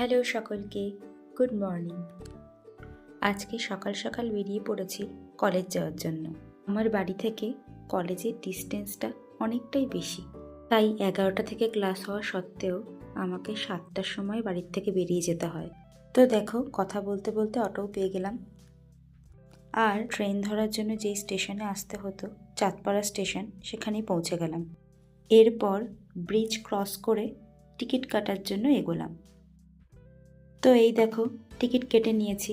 Hello সকলকে, good morning. আজকে সকাল সকাল বেরিয়ে পড়েছি কলেজ যাওয়ার জন্য। আমার বাড়ি থেকে কলেজের ডিস্টেন্সটা অনেকটাই বেশি, তাই 11টা থেকে ক্লাস হওয়া সত্ত্বেও আমাকে 7টার সময় বাড়ির থেকে বেরিয়ে যেতে হয়। তো দেখো, কথা বলতে বলতে অটোও পেয়ে গেলাম। আর ট্রেন ধরার জন্য যেই স্টেশনে আসতে হতো, চাঁদপাড়া স্টেশন, সেখানেই পৌঁছে গেলাম। এরপর ব্রিজ ক্রস করে টিকিট কাটার জন্য এগোলাম। তো এই দেখো, টিকিট কেটে নিয়েছি।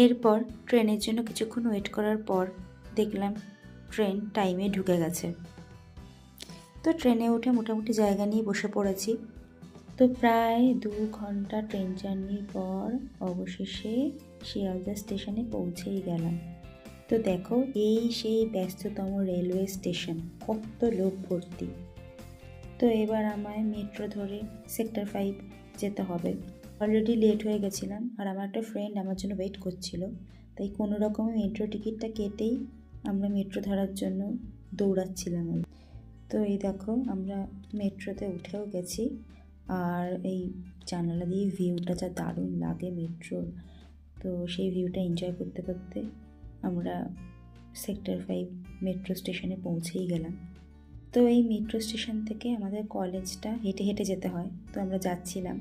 এরপর ট্রেনের জন্য কিছুক্ষণ ওয়েট করার পর দেখলাম ট্রেন টাইমে ঢুকে গেছে। তো ট্রেনে উঠে মোটামুটি জায়গা নিয়ে বসে পড়েছি। তো প্রায় 2 ঘন্টা ট্রেন জার্নির পর অবশেষে শিয়ালদা স্টেশনে পৌঁছেই গেলাম। তো দেখো, এই সেই ব্যস্ততম রেলওয়ে স্টেশন, কত লোক ভর্তি। তো এবার আমায় মেট্রো ধরে সেক্টর 5 যেতে হবে। অলরেডি লেট হয়ে গেছিলাম, আর আমার একটা ফ্রেন্ড আমার জন্য ওয়েট করছিল, তাই কোনো রকমে মেট্রো টিকিটটা কেটেই আমরা মেট্রো ধরার জন্য দৌড়াচ্ছিলাম। তো এই দেখো, আমরা মেট্রোতে উঠেও গেছি। আর এই জানালা দিয়ে ভিউটা যা দারুণ লাগে মেট্রোর, তো সেই ভিউটা এনজয় করতে করতে আমরা সেক্টর 5 মেট্রো স্টেশনে পৌঁছেই গেলাম। তো এই মেট্রো স্টেশন থেকে আমাদের কলেজটা হেঁটে হেঁটে যেতে হয়, তো আমরা যাচ্ছিলাম।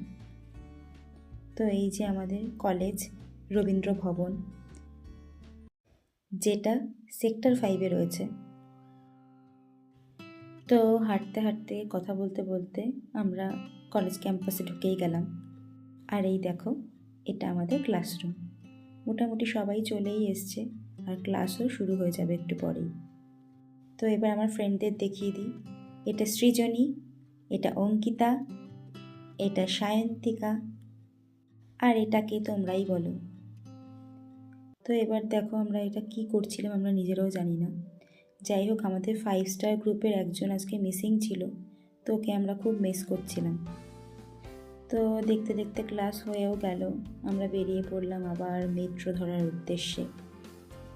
তো এই যে আমাদের কলেজ, রবীন্দ্র ভবন, যেটা সেক্টর 5-এ রয়েছে। তো হাঁটতে হাঁটতে কথা বলতে বলতে আমরা কলেজ ক্যাম্পাসে ঢুকেই গেলাম। আর এই দেখো, এটা আমাদের ক্লাসরুম। মোটামুটি সবাই চলেই এসছে, আর ক্লাসও শুরু হয়ে যাবে একটু পরেই। তো এবার আমার ফ্রেন্ডদের দেখিয়ে দিই। এটা সৃজনী, এটা অঙ্কিতা, এটা সায়ন্তিকা, আর এটাকে তোমরাই বলো। তো এবার দেখো, আমরা এটা কি করছিলাম আমরা নিজেরাও জানি না। যাই হোক, আমাদের 5 স্টার গ্রুপের একজন আজকে মিসিং ছিল, তো ওকে আমরা খুব মিস করছিলাম। তো দেখতে দেখতে ক্লাস হয়েও গেল, আমরা বেরিয়ে পড়লাম আবার মেট্রো ধরার উদ্দেশ্যে।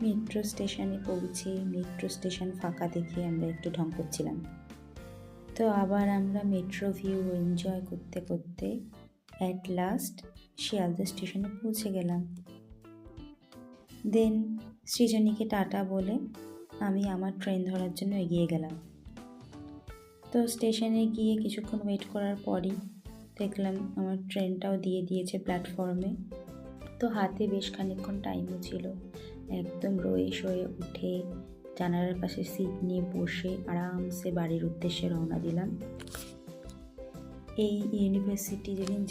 মেট্রো স্টেশনে পৌঁছে মেট্রো স্টেশন ফাঁকা দেখে আমরা একটু ঢং করছিলাম। তো আবার আমরা মেট্রো ভিউ এনজয় করতে করতে অ্যাট লাস্ট শিয়ালদা স্টেশনে পৌঁছে গেলাম। দেন সৃজনীকে টাটা বলে আমি আমার ট্রেন ধরার জন্য এগিয়ে গেলাম। তো স্টেশনে গিয়ে কিছুক্ষণ ওয়েট করার পরই দেখলাম আমার ট্রেনটাও দিয়ে দিয়েছে প্ল্যাটফর্মে। তো হাতে বেশ খানিকক্ষণ টাইমও ছিল, একদম রয়ে শয়ে উঠে জানালার পাশে সিট নিয়ে বসে আরামসে বাড়ির উদ্দেশ্যে রওনা দিলাম। এই ইউনিভার্সিটি যেদিন